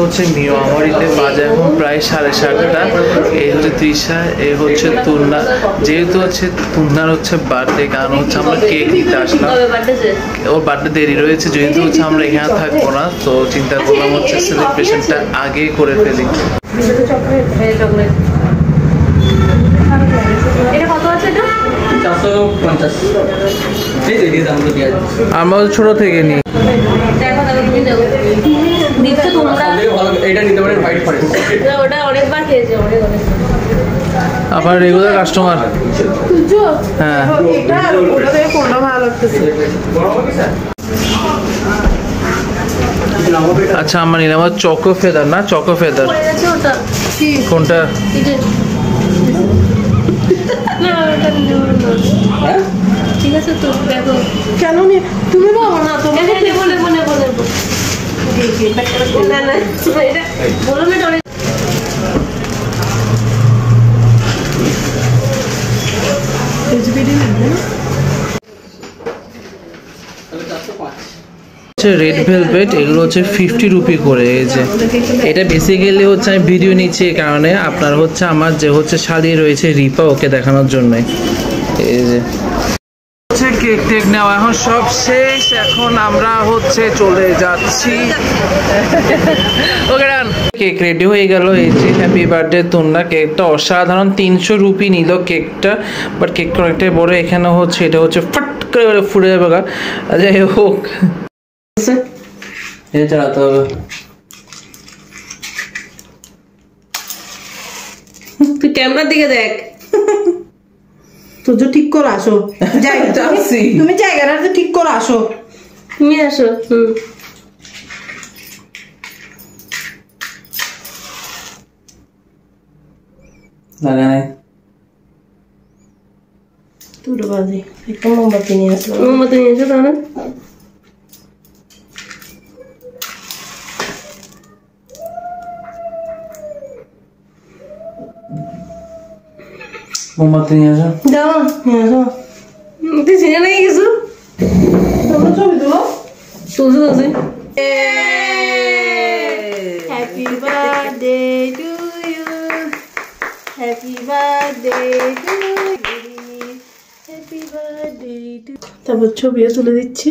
হচ্ছে মিও আমারিতে বাজে এখন প্রায় 7:30টা। এই হচ্ছে তৃষা, এই হচ্ছে তুন্না। যেহেতু হচ্ছে তুন্নার হচ্ছে বার্থডে, কারণ হচ্ছে আমরা কেক নিতে আসলাম, ওর বার্থডে দেরি রয়েছে, যেহেতু হচ্ছে আমরা এখানে থাকবো না, তো চিন্তা করলাম হচ্ছে সেলিব্রেশনটা আগেই করে ফেলি। আমরা ছোট থেকে নিই। আবার রেগুলার কাস্টমার। হ্যাঁ, আচ্ছা আমার নিলাম চকো ফেদার। না চকো ফেদার কোনটা? ঠিক আছে তো দেখো কেন তুমি বলো না, তুমি বলে বলে বলে না না এটা বলো না। রেড ভেলভেট, এগুলো হচ্ছে 50 রুপি করে। এই যে এটা বেসিক্যালি হচ্ছে আমি ভিডিও নিচ্ছি এই কারণে, আপনার হচ্ছে আমার যে হচ্ছে শালি রয়েছে রিপা, ওকে দেখানোর জন্যই। এই যে কেক টেক নেওয়া এখন সব শেষ, এখন আমরা হচ্ছে চলে যাচ্ছি। ওকে ডান, কেক রেডি হয়ে গেল। এই যে হ্যাপি বার্থডে তুন্না। কেকটা অসাধারণ, 300 রুপি নিল কেকটা, বাট কেকটা অনেকটাই বড়। এখানে হচ্ছে এটা হচ্ছে ফাট করে ফুটে যাবে। যাই হোক, এটা চালাতে হবে। তুই ক্যামেরার দিকে দেখ, তোর ঠিক করে আসো। তুমি জায়গাটা ঠিক করে আসো, তুমি আসো। লাগা নাই তোর বাজে একটা মোমবাতি নিয়ে আসো। মোমবাতি নিয়ে এসো তাহলে। মোমবাতি নিয়ে আসো। যাও নিয়ে আসো। তুই চিনে নাকি কিছু? তোমরা ছবি তুলো। তুলছি তুলছি। Happy birthday to you, happy birthday to you, happy birthday to. তারপর ছবিও তুলে দিচ্ছি।